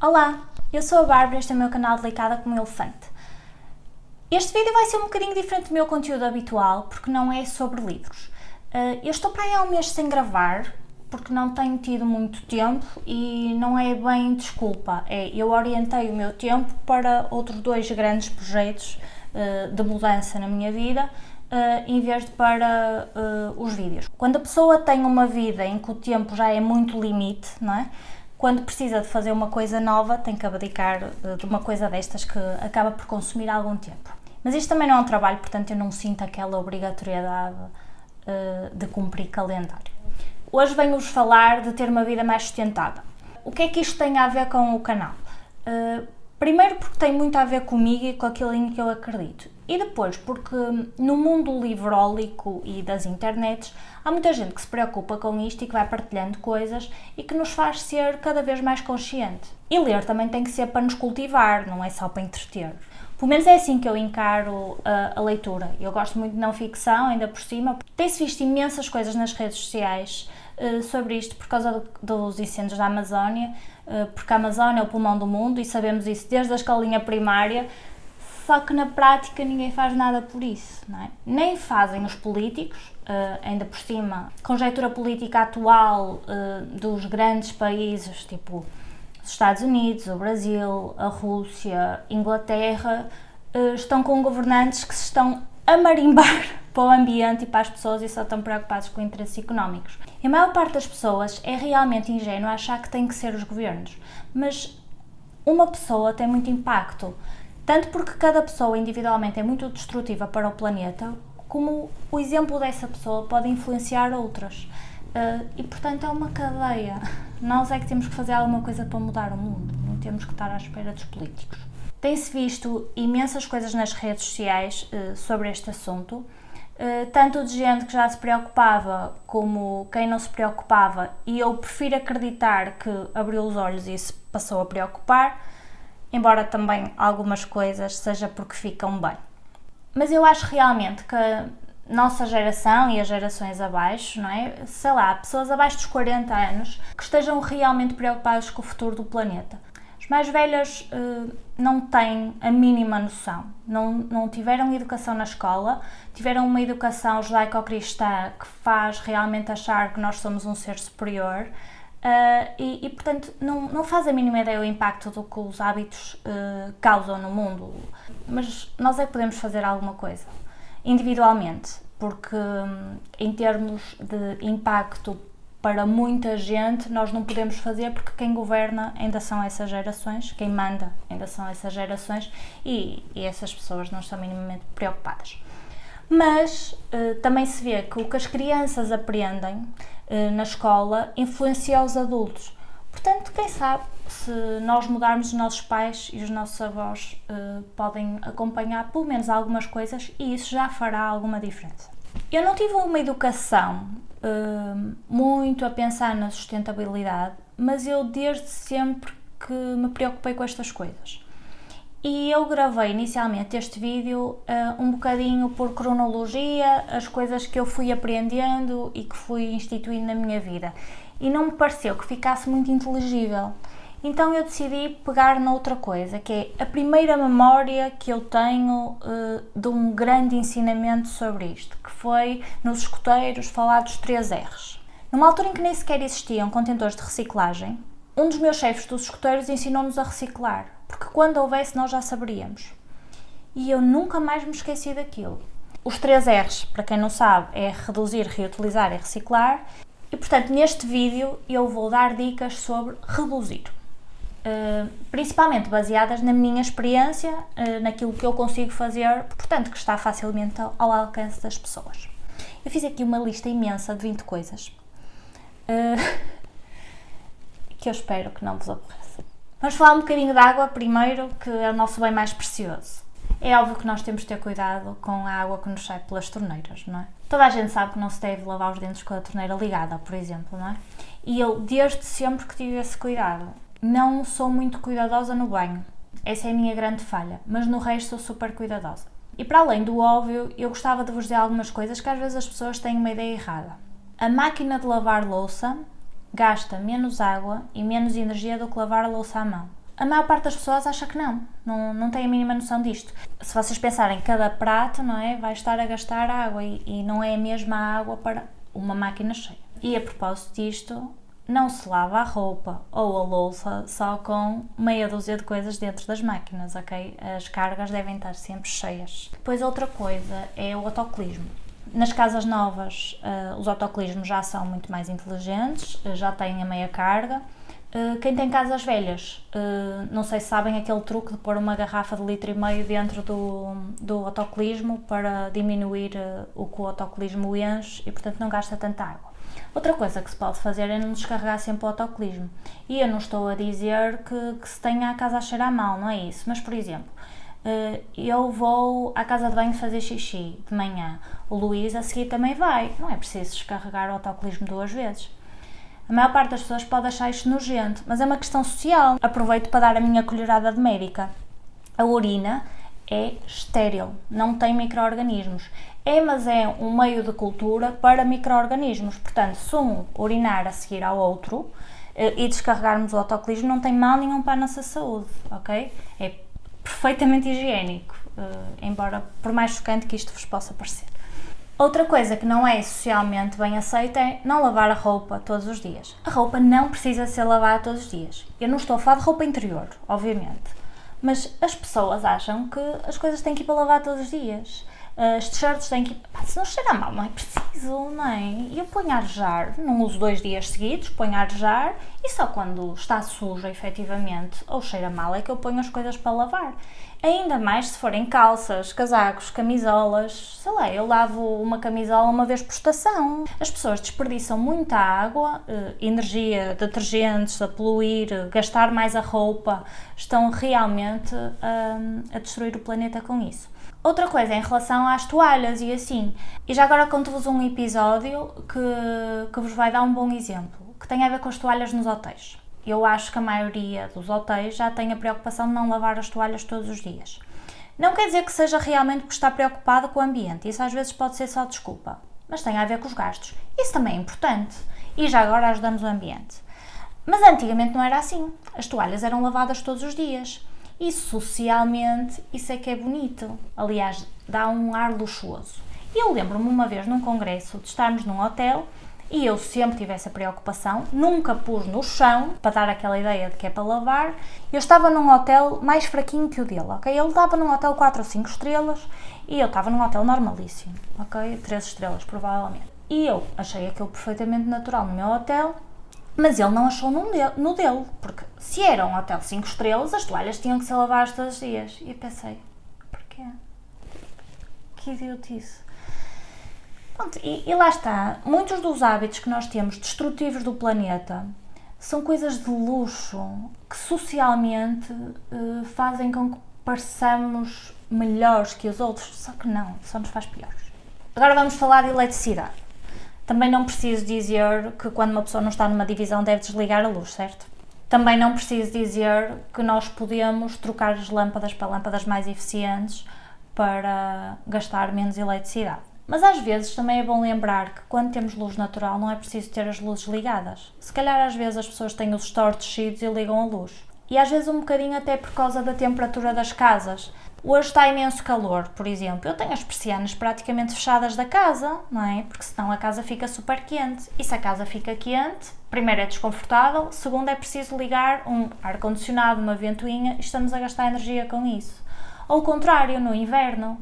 Olá, eu sou a Bárbara e este é o meu canal Delicada como um Elefante. Este vídeo vai ser um bocadinho diferente do meu conteúdo habitual, porque não é sobre livros. Eu estou para aí há um mês sem gravar, porque não tenho tido muito tempo e não é bem desculpa. Eu orientei o meu tempo para outros dois grandes projetos de mudança na minha vida, em vez de para os vídeos. Quando a pessoa tem uma vida em que o tempo já é muito limite, não é? Quando precisa de fazer uma coisa nova, tem que abdicar de uma coisa destas que acaba por consumir algum tempo. Mas isto também não é um trabalho, portanto eu não sinto aquela obrigatoriedade de cumprir calendário. Hoje venho-vos falar de ter uma vida mais sustentada. O que é que isto tem a ver com o canal? Primeiro porque tem muito a ver comigo e com aquilo em que eu acredito. E depois porque no mundo livrólico e das internets há muita gente que se preocupa com isto e que vai partilhando coisas e que nos faz ser cada vez mais consciente. E ler também tem que ser para nos cultivar, não é só para entreter. Pelo menos é assim que eu encaro a leitura. Eu gosto muito de não ficção, ainda por cima. Tem-se visto imensas coisas nas redes sociais sobre isto por causa dos incêndios da Amazónia, porque a Amazónia é o pulmão do mundo e sabemos isso desde a escolinha primária, só que na prática ninguém faz nada por isso, não é? Nem fazem os políticos, ainda por cima, a conjectura política atual dos grandes países, tipo os Estados Unidos, o Brasil, a Rússia, Inglaterra, estão com governantes que se estão a marimbar para o ambiente e para as pessoas e só estão preocupados com interesses económicos. E a maior parte das pessoas é realmente ingênua a achar que tem que ser os governos, mas uma pessoa tem muito impacto, tanto porque cada pessoa individualmente é muito destrutiva para o planeta, como o exemplo dessa pessoa pode influenciar outras. E portanto é uma cadeia. Nós é que temos que fazer alguma coisa para mudar o mundo, não temos que estar à espera dos políticos. Tem-se visto imensas coisas nas redes sociais sobre este assunto, tanto de gente que já se preocupava como quem não se preocupava, e eu prefiro acreditar que abriu os olhos e se passou a preocupar, embora também algumas coisas seja porque ficam bem. Mas eu acho realmente que a nossa geração e as gerações abaixo, não é? Sei lá, pessoas abaixo dos 40 anos que estejam realmente preocupadas com o futuro do planeta. As mais velhas não têm a mínima noção, não tiveram educação na escola, tiveram uma educação judaico-cristã que faz realmente achar que nós somos um ser superior e portanto, não faz a mínima ideia do impacto do que os hábitos causam no mundo. Mas nós é que podemos fazer alguma coisa, individualmente, porque em termos de impacto para muita gente, nós não podemos fazer porque quem governa ainda são essas gerações, quem manda ainda são essas gerações e essas pessoas não estão minimamente preocupadas. Mas também se vê que o que as crianças aprendem na escola influencia os adultos. Portanto, quem sabe se nós mudarmos, os nossos pais e os nossos avós podem acompanhar pelo menos algumas coisas e isso já fará alguma diferença. Eu não tive uma educação muito a pensar na sustentabilidade, mas eu desde sempre que me preocupei com estas coisas. E eu gravei inicialmente este vídeo um bocadinho por cronologia, as coisas que eu fui aprendendo e que fui instituindo na minha vida. E não me pareceu que ficasse muito inteligível. Então eu decidi pegar noutra coisa, que é a primeira memória que eu tenho de um grande ensinamento sobre isto, que foi nos escoteiros falar dos 3 R's. Numa altura em que nem sequer existiam contentores de reciclagem, um dos meus chefes dos escoteiros ensinou-nos a reciclar, porque quando houvesse nós já saberíamos. E eu nunca mais me esqueci daquilo. Os 3 R's, para quem não sabe, é reduzir, reutilizar e reciclar. E portanto neste vídeo eu vou dar dicas sobre reduzir. Principalmente baseadas na minha experiência, naquilo que eu consigo fazer, portanto que está facilmente ao alcance das pessoas. Eu fiz aqui uma lista imensa de 20 coisas que eu espero que não vos aborreça. Vamos falar um bocadinho de água primeiro, que é o nosso bem mais precioso. É óbvio que nós temos de ter cuidado com a água que nos sai pelas torneiras, não é? Toda a gente sabe que não se deve lavar os dentes com a torneira ligada, por exemplo, não é? E eu desde sempre que tive esse cuidado. Não sou muito cuidadosa no banho, essa é a minha grande falha, mas no resto sou super cuidadosa. E para além do óbvio, eu gostava de vos dizer algumas coisas que às vezes as pessoas têm uma ideia errada. A máquina de lavar louça gasta menos água e menos energia do que lavar a louça à mão. A maior parte das pessoas acha que não tem a mínima noção disto. Se vocês pensarem, cada prato, não é, vai estar a gastar água e não é a mesma água para uma máquina cheia. E a propósito disto, não se lava a roupa ou a louça só com meia dúzia de coisas dentro das máquinas, ok? As cargas devem estar sempre cheias. Depois outra coisa é o autocolismo. Nas casas novas, os autocolismos já são muito mais inteligentes, já têm a meia carga. Quem tem casas velhas, não sei se sabem aquele truque de pôr uma garrafa de 1,5 litro dentro do autocolismo para diminuir o que o autocolismo enche e, portanto, não gasta tanta água. Outra coisa que se pode fazer é não descarregar sempre o autocolismo. E eu não estou a dizer que se tenha a casa a cheirar mal, não é isso. Mas, por exemplo, eu vou à casa de banho fazer xixi de manhã. O Luís a seguir também vai. Não é preciso descarregar o autocolismo 2 vezes. A maior parte das pessoas pode achar isto nojento, mas é uma questão social. Aproveito para dar a minha colherada de médica. A urina é estéril, não tem micro-organismos. Mas é um meio de cultura para micro-organismos. Portanto, se um urinar a seguir ao outro e descarregarmos o autocolismo, não tem mal nenhum para a nossa saúde, ok? É perfeitamente higiênico, embora por mais chocante que isto vos possa parecer. Outra coisa que não é socialmente bem aceita é não lavar a roupa todos os dias. A roupa não precisa ser lavada todos os dias. Eu não estou a falar de roupa interior, obviamente, mas as pessoas acham que as coisas têm que ir para lavar todos os dias. As t-shirts têm que ir... se não cheira mal, não é preciso, não é? E eu ponho a arejar, não uso 2 dias seguidos, ponho a arejar e só quando está suja, efetivamente, ou cheira mal, é que eu ponho as coisas para lavar. Ainda mais se forem calças, casacos, camisolas, sei lá, eu lavo uma camisola uma vez por estação. As pessoas desperdiçam muita água, energia, detergentes, a poluir, gastar mais a roupa, estão realmente a destruir o planeta com isso. Outra coisa é em relação às toalhas e assim. E já agora conto-vos um episódio que vos vai dar um bom exemplo, que tem a ver com as toalhas nos hotéis. Eu acho que a maioria dos hotéis já tem a preocupação de não lavar as toalhas todos os dias. Não quer dizer que seja realmente porque está preocupado com o ambiente, isso às vezes pode ser só desculpa, mas tem a ver com os gastos. Isso também é importante e já agora ajudamos o ambiente. Mas antigamente não era assim, as toalhas eram lavadas todos os dias. E socialmente isso é que é bonito, aliás, dá um ar luxuoso. Eu lembro-me uma vez num congresso de estarmos num hotel e eu sempre tive essa preocupação, nunca pus no chão, para dar aquela ideia de que é para lavar. Eu estava num hotel mais fraquinho que o dele, ok? Ele estava num hotel 4 ou 5 estrelas e eu estava num hotel normalíssimo, ok? 3 estrelas provavelmente. E eu achei aquilo perfeitamente natural no meu hotel, mas ele não achou no dele, porque se era um hotel 5 estrelas, as toalhas tinham que ser lavadas todos os dias. E eu pensei, porquê? Que idiotice. Pronto, e lá está, muitos dos hábitos que nós temos destrutivos do planeta são coisas de luxo que socialmente fazem com que pareçamos melhores que os outros, só que não, só nos faz piores. Agora vamos falar de eletricidade. Também não preciso dizer que quando uma pessoa não está numa divisão deve desligar a luz, certo? Também não preciso dizer que nós podemos trocar as lâmpadas para lâmpadas mais eficientes para gastar menos eletricidade. Mas às vezes também é bom lembrar que quando temos luz natural não é preciso ter as luzes ligadas. Se calhar às vezes as pessoas têm os stores descidos e ligam a luz. E às vezes um bocadinho até por causa da temperatura das casas. Hoje está imenso calor, por exemplo. Eu tenho as persianas praticamente fechadas da casa, não é? Porque senão a casa fica super quente. E se a casa fica quente, primeiro é desconfortável, segundo é preciso ligar um ar-condicionado, uma ventoinha e estamos a gastar energia com isso. Ou o contrário, no inverno.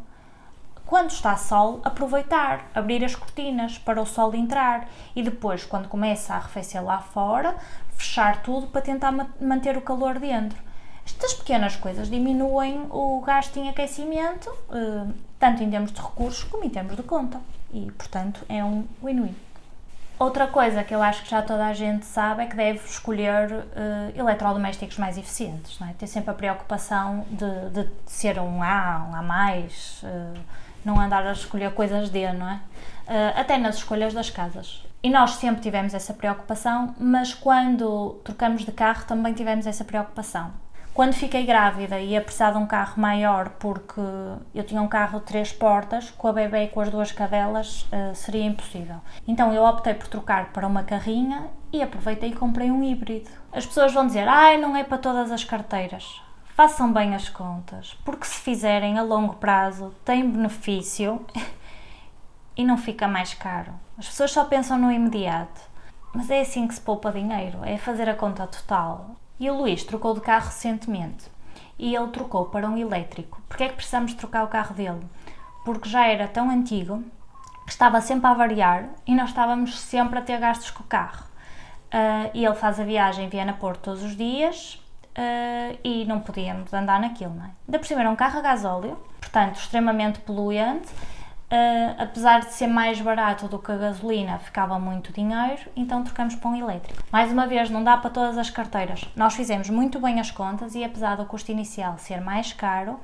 Quando está sol, aproveitar, abrir as cortinas para o sol entrar e depois, quando começa a arrefecer lá fora, fechar tudo para tentar manter o calor dentro. Estas pequenas coisas diminuem o gasto em aquecimento, tanto em termos de recursos como em termos de conta. E, portanto, é um win-win. Outra coisa que eu acho que já toda a gente sabe é que deve escolher eletrodomésticos mais eficientes. Não é? Ter sempre a preocupação de ser um A, um A+, não andar a escolher coisas D, não é? Até nas escolhas das casas. E nós sempre tivemos essa preocupação, mas quando trocamos de carro também tivemos essa preocupação. Quando fiquei grávida e ia precisar de um carro maior, porque eu tinha um carro de 3 portas, com a bebê e com as 2 cadelas seria impossível. Então eu optei por trocar para uma carrinha e aproveitei e comprei um híbrido. As pessoas vão dizer, não é para todas as carteiras. Façam bem as contas, porque se fizerem a longo prazo tem benefício e não fica mais caro. As pessoas só pensam no imediato, mas é assim que se poupa dinheiro, é fazer a conta total. E o Luís trocou de carro recentemente e ele trocou para um elétrico. Porquê é que precisamos trocar o carro dele? Porque já era tão antigo que estava sempre a variar e nós estávamos sempre a ter gastos com o carro. E ele faz a viagem Viana-Porto todos os dias e não podíamos andar naquilo, não é? Ainda por cima era um carro a gasóleo, portanto extremamente poluente, apesar de ser mais barato do que a gasolina, ficava muito dinheiro, então trocamos para um elétrico. Mais uma vez, não dá para todas as carteiras. Nós fizemos muito bem as contas e apesar do custo inicial ser mais caro,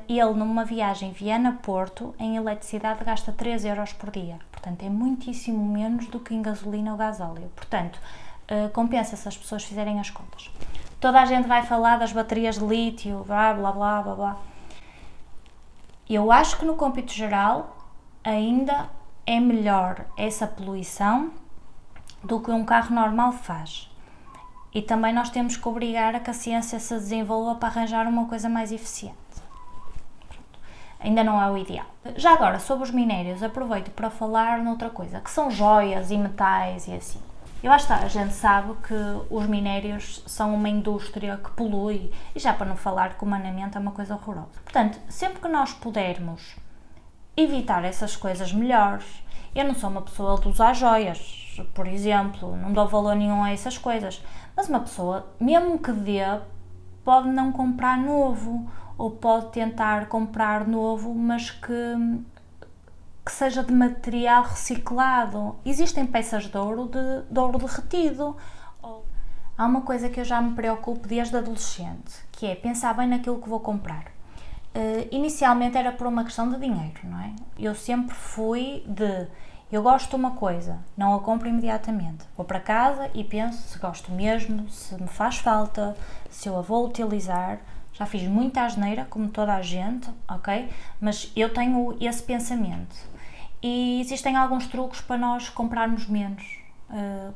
ele numa viagem Viana-Porto em eletricidade gasta 3 euros por dia, portanto é muitíssimo menos do que em gasolina ou gasóleo, portanto compensa se as pessoas fizerem as contas. Toda a gente vai falar das baterias de lítio, blá blá blá blá blá. Eu acho que no cômpito geral ainda é melhor essa poluição do que um carro normal faz. E também nós temos que obrigar a que a ciência se desenvolva para arranjar uma coisa mais eficiente. Pronto. Ainda não é o ideal. Já agora, sobre os minérios, aproveito para falar noutra coisa, que são joias e metais e assim. Eu acho que a gente sabe que os minérios são uma indústria que polui, e já para não falar que humanamente é uma coisa horrorosa. Portanto, sempre que nós pudermos evitar essas coisas melhores, eu não sou uma pessoa de usar joias, por exemplo, não dou valor nenhum a essas coisas, mas uma pessoa, mesmo que dê, pode não comprar novo, ou pode tentar comprar novo, mas que seja de material reciclado. Existem peças de ouro derretido. Há uma coisa que eu já me preocupo desde adolescente, que é pensar bem naquilo que vou comprar. Inicialmente era por uma questão de dinheiro, não é? Eu sempre fui eu gosto de uma coisa, não a compro imediatamente. Vou para casa e penso se gosto mesmo, se me faz falta, se eu a vou utilizar. Já fiz muita asneira, como toda a gente, ok? Mas eu tenho esse pensamento. E existem alguns truques para nós comprarmos menos,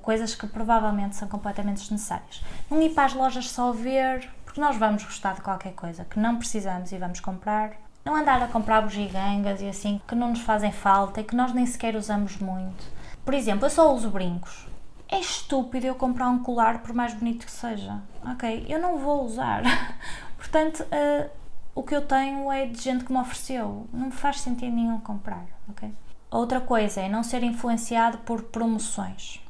coisas que provavelmente são completamente desnecessárias. Não ir para as lojas só ver, porque nós vamos gostar de qualquer coisa que não precisamos e vamos comprar. Não andar a comprar bugigangas e assim, que não nos fazem falta e que nós nem sequer usamos muito. Por exemplo, eu só uso brincos. É estúpido eu comprar um colar por mais bonito que seja, ok? Eu não vou usar. Portanto, o que eu tenho é de gente que me ofereceu. Não me faz sentido nenhum comprar, ok? Outra coisa é não ser influenciado por promoções.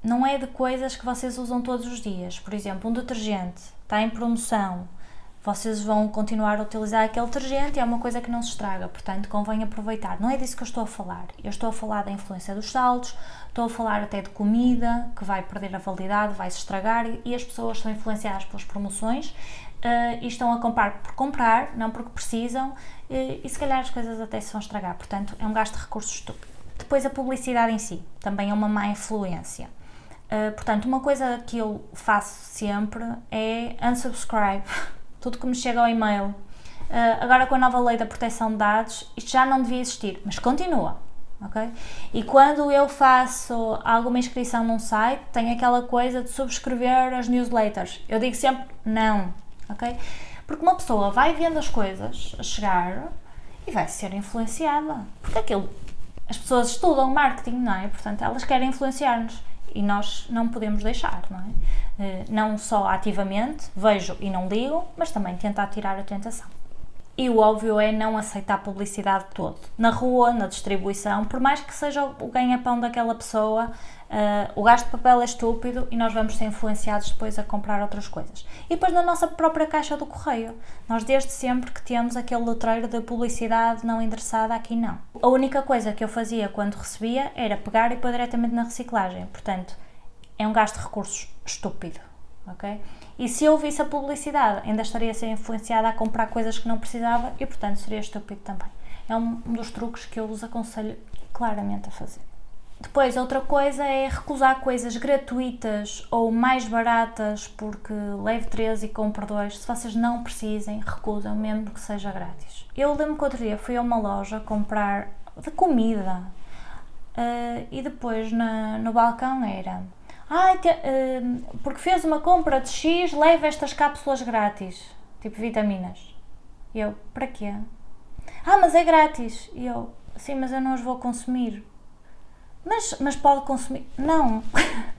Não é de coisas que vocês usam todos os dias. Por exemplo, um detergente está em promoção, vocês vão continuar a utilizar aquele detergente e é uma coisa que não se estraga, portanto convém aproveitar. Não é disso que eu estou a falar. Eu estou a falar da influência dos saldos, estou a falar até de comida que vai perder a validade, vai se estragar e as pessoas são influenciadas pelas promoções e estão a comprar por comprar, não porque precisam e se calhar as coisas até se vão estragar, portanto é um gasto de recursos estúpido. Depois a publicidade em si, também é uma má influência. Portanto, uma coisa que eu faço sempre é unsubscribe. Tudo que me chega ao e-mail. Agora com a nova lei da proteção de dados, isto já não devia existir, mas continua, ok? E quando eu faço alguma inscrição num site, tem aquela coisa de subscrever as newsletters. Eu digo sempre não, ok? Porque uma pessoa vai vendo as coisas a chegar e vai ser influenciada. Porque as pessoas estudam marketing, não é? Portanto, elas querem influenciar-nos. E nós não podemos deixar, não é? Não só ativamente, vejo e não ligo, mas também tentar tirar a tentação. E o óbvio é não aceitar publicidade todo. Na rua, na distribuição, por mais que seja o ganha-pão daquela pessoa, o gasto de papel é estúpido e nós vamos ser influenciados depois a comprar outras coisas. E depois na nossa própria caixa do correio, nós desde sempre que temos aquele letreiro de publicidade não endereçada, aqui não. A única coisa que eu fazia quando recebia era pegar e pôr diretamente na reciclagem, portanto é um gasto de recursos estúpido, ok? E se eu visse a publicidade, ainda estaria a ser influenciada a comprar coisas que não precisava e portanto seria estúpido também. É um dos truques que eu vos aconselho claramente a fazer. Depois, outra coisa é recusar coisas gratuitas ou mais baratas porque leve 3 e compre 2. Se vocês não precisem, recusam, mesmo que seja grátis. Eu lembro que outro dia fui a uma loja comprar de comida. e depois no balcão era porque fez uma compra de X, leva estas cápsulas grátis, tipo vitaminas. E eu, para quê? Mas é grátis. E eu, sim, mas eu não as vou consumir. Mas pode consumir. Não.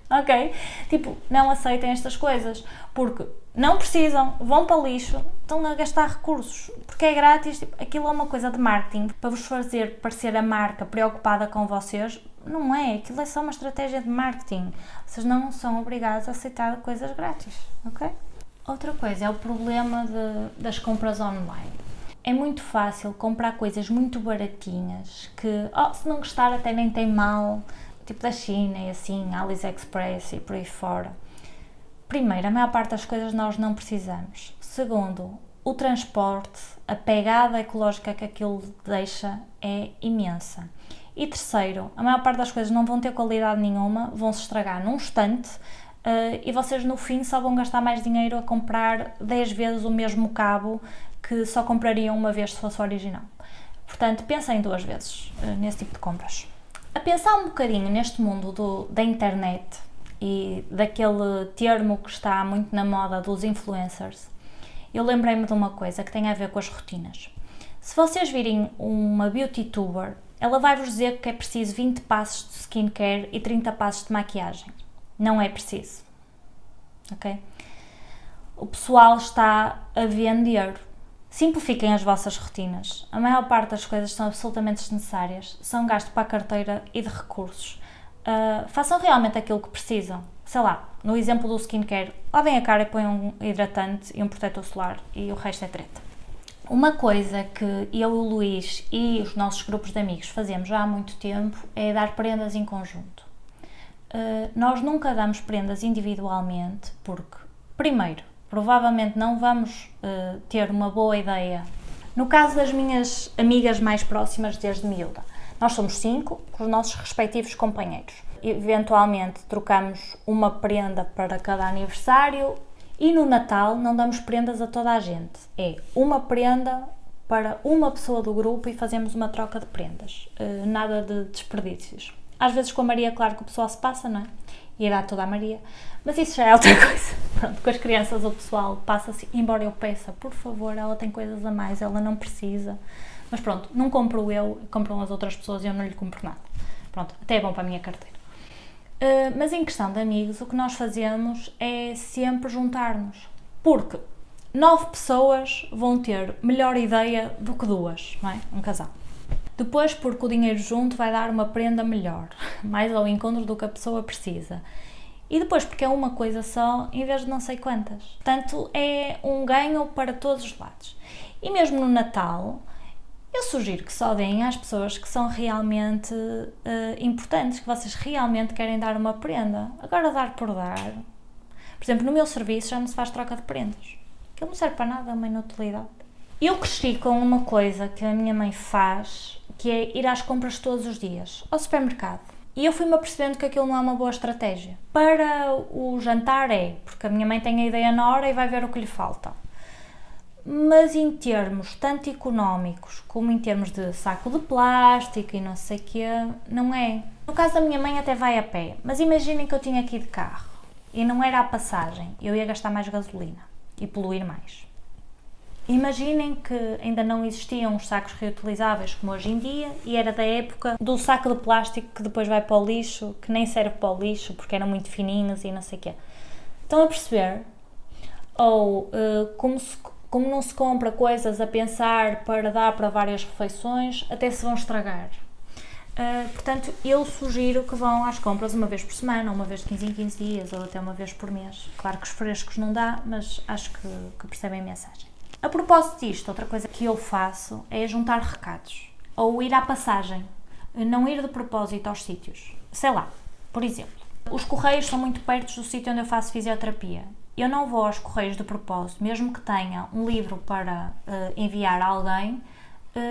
Ok? Tipo, não aceitem estas coisas. Porque não precisam, vão para o lixo, estão a gastar recursos. Porque é grátis. Tipo, aquilo é uma coisa de marketing para vos fazer parecer a marca preocupada com vocês. Não é. Aquilo é só uma estratégia de marketing. Vocês não são obrigados a aceitar coisas grátis. Ok? Outra coisa é o problema das compras online. É muito fácil comprar coisas muito baratinhas que, se não gostar até nem tem mal, tipo da China e assim, AliExpress e por aí fora. Primeiro, a maior parte das coisas nós não precisamos. Segundo, o transporte, a pegada ecológica que aquilo deixa é imensa. E terceiro, a maior parte das coisas não vão ter qualidade nenhuma, vão se estragar num instante e vocês no fim só vão gastar mais dinheiro a comprar 10 vezes o mesmo cabo que só comprariam uma vez se fosse original. Portanto, pensem 2 vezes nesse tipo de compras. A pensar um bocadinho neste mundo da internet e daquele termo que está muito na moda dos influencers, eu lembrei-me de uma coisa que tem a ver com as rotinas. Se vocês virem uma beauty tuber, ela vai-vos dizer que é preciso 20 passos de skincare e 30 passos de maquiagem. Não é preciso. Ok? O pessoal está a vender. Simplifiquem as vossas rotinas. A maior parte das coisas são absolutamente desnecessárias, são gasto para a carteira e de recursos. Façam realmente aquilo que precisam. Sei lá, no exemplo do skincare, lavem a cara e põem um hidratante e um protetor solar e o resto é treta. Uma coisa que eu, o Luís e os nossos grupos de amigos fazemos já há muito tempo é dar prendas em conjunto. Nós nunca damos prendas individualmente porque, primeiro, provavelmente não vamos ter uma boa ideia. No caso das minhas amigas mais próximas desde miúda, nós somos 5 com os nossos respectivos companheiros. Eventualmente trocamos uma prenda para cada aniversário e no Natal não damos prendas a toda a gente. É uma prenda para uma pessoa do grupo e fazemos uma troca de prendas. Nada de desperdícios. Às vezes com a Maria, claro que o pessoal se passa, não é? E dá toda a Maria. Mas isso já é outra coisa. Pronto, com as crianças o pessoal passa-se, embora eu peça, por favor, ela tem coisas a mais, ela não precisa. Mas pronto, não compro eu, compram as outras pessoas e eu não lhe compro nada. Pronto, até é bom para a minha carteira. Mas em questão de amigos, o que nós fazemos é sempre juntar-nos. Porque 9 pessoas vão ter melhor ideia do que 2, não é? Um casal. Depois, porque o dinheiro junto vai dar uma prenda melhor, mais ao encontro do que a pessoa precisa. E depois, porque é uma coisa só, em vez de não sei quantas. Portanto, é um ganho para todos os lados. E mesmo no Natal, eu sugiro que só deem às pessoas que são realmente importantes, que vocês realmente querem dar uma prenda. Agora, dar por dar. Por exemplo, no meu serviço já não se faz troca de prendas. Aquilo não serve para nada, é uma inutilidade. Eu cresci com uma coisa que a minha mãe faz, que é ir às compras todos os dias, ao supermercado. E eu fui-me apercebendo que aquilo não é uma boa estratégia. Para o jantar porque a minha mãe tem a ideia na hora e vai ver o que lhe falta. Mas em termos tanto económicos como em termos de saco de plástico e não sei o quê, não é. No caso da minha mãe até vai a pé, mas imaginem que eu tinha que ir de carro e não era a passagem, eu ia gastar mais gasolina e poluir mais. Imaginem que ainda não existiam os sacos reutilizáveis como hoje em dia e era da época do saco de plástico que depois vai para o lixo, que nem serve para o lixo porque eram muito fininhos e não sei o quê. Estão a perceber? Ou como não se compra coisas a pensar para dar para várias refeições, até se vão estragar. Portanto, eu sugiro que vão às compras uma vez por semana, uma vez de 15 em 15 dias ou até uma vez por mês. Claro que os frescos não dá, mas acho que percebem a mensagem. A propósito disto, outra coisa que eu faço é juntar recados ou ir à passagem, não ir de propósito aos sítios. Sei lá, por exemplo, os correios são muito perto do sítio onde eu faço fisioterapia. Eu não vou aos correios de propósito, mesmo que tenha um livro para enviar a alguém,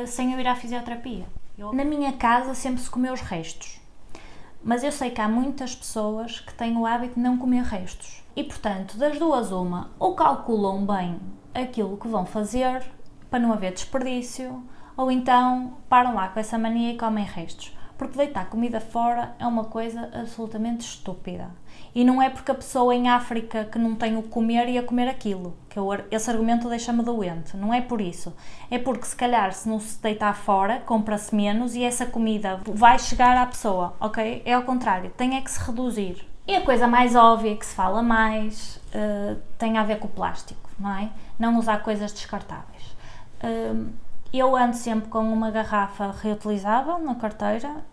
sem eu ir à fisioterapia. Na minha casa sempre se comeu os restos, mas eu sei que há muitas pessoas que têm o hábito de não comer restos. E, portanto, das duas uma, ou calculam bem aquilo que vão fazer para não haver desperdício, ou então param lá com essa mania e comem restos. porque deitar comida fora é uma coisa absolutamente estúpida. E não é porque a pessoa em África que não tem o que comer ia comer aquilo, esse argumento deixa-me doente, não é por isso. É porque se calhar se não se deitar fora, compra-se menos e essa comida vai chegar à pessoa, ok? É ao contrário, tem é que se reduzir. E a coisa mais óbvia que se fala mais tem a ver com o plástico, não é? Não usar coisas descartáveis. Eu ando sempre com uma garrafa reutilizável na carteira,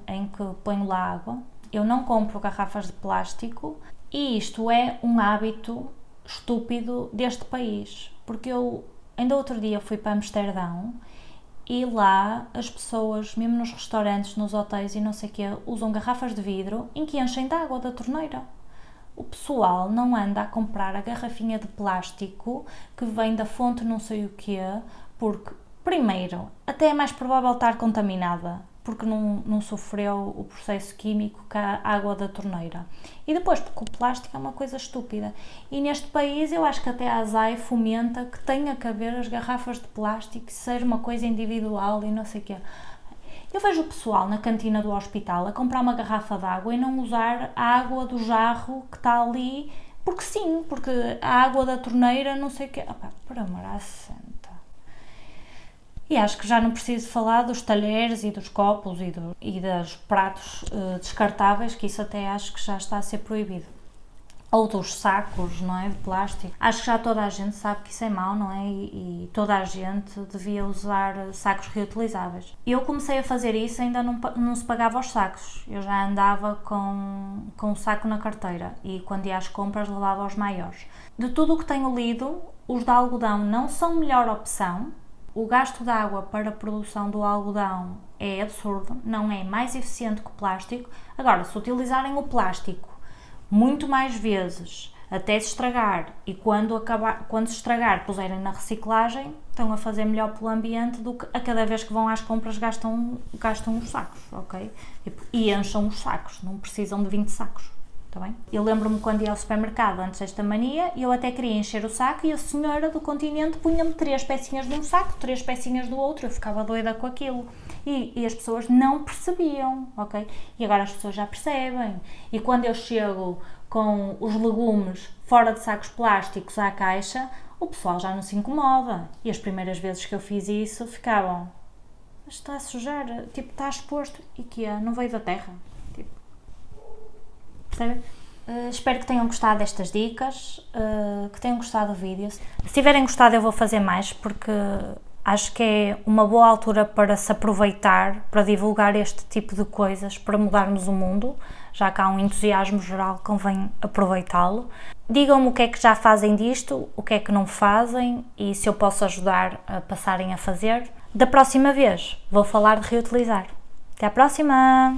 em que ponho lá água. Eu não compro garrafas de plástico e isto é um hábito estúpido deste país, porque eu ainda outro dia fui para Amsterdão e lá as pessoas, mesmo nos restaurantes, nos hotéis e não sei o quê, usam garrafas de vidro em que enchem de água da torneira. O pessoal não anda a comprar a garrafinha de plástico que vem da fonte não sei o quê, porque, primeiro, até é mais provável estar contaminada, porque não sofreu o processo químico que a água da torneira. E depois, porque o plástico é uma coisa estúpida. E neste país eu acho que até a ASAI fomenta que tenha que haver as garrafas de plástico, seja uma coisa individual e não sei o quê. Eu vejo o pessoal na cantina do hospital a comprar uma garrafa de água e não usar a água do jarro que está ali, porque sim, porque a água da torneira não sei o quê. Opa, por amor à santa. E acho que já não preciso falar dos talheres e dos copos e dos pratos descartáveis, que isso até acho que já está a ser proibido. Ou dos sacos, não é, de plástico. Acho que já toda a gente sabe que isso é mau, não é? E toda a gente devia usar sacos reutilizáveis. Eu comecei a fazer isso, ainda não se pagava os sacos. Eu já andava com o saco na carteira e quando ia às compras levava os maiores. De tudo o que tenho lido, os de algodão não são melhor opção. O gasto de água para a produção do algodão é absurdo, não é mais eficiente que o plástico. Agora, se utilizarem o plástico muito mais vezes até se estragar e quando se estragar puserem na reciclagem, estão a fazer melhor pelo ambiente do que a cada vez que vão às compras gastam os sacos, ok? E encham os sacos, não precisam de 20 sacos. Tá bem? Eu lembro-me quando ia ao supermercado antes desta mania e eu até queria encher o saco e a senhora do continente punha-me 3 pecinhas de um saco, 3 pecinhas do outro, eu ficava doida com aquilo e as pessoas não percebiam, ok? E agora as pessoas já percebem e quando eu chego com os legumes fora de sacos plásticos à caixa, o pessoal já não se incomoda e as primeiras vezes que eu fiz isso ficavam, mas está a sujar, tipo, está exposto e que é, não veio da terra. Espero que tenham gostado destas dicas, que tenham gostado do vídeo. Se tiverem gostado eu vou fazer mais porque acho que é uma boa altura para se aproveitar, para divulgar este tipo de coisas, para mudarmos o mundo, já que há um entusiasmo geral, convém aproveitá-lo. Digam-me o que é que já fazem disto, o que é que não fazem e se eu posso ajudar a passarem a fazer. Da próxima vez vou falar de reutilizar. Até à próxima!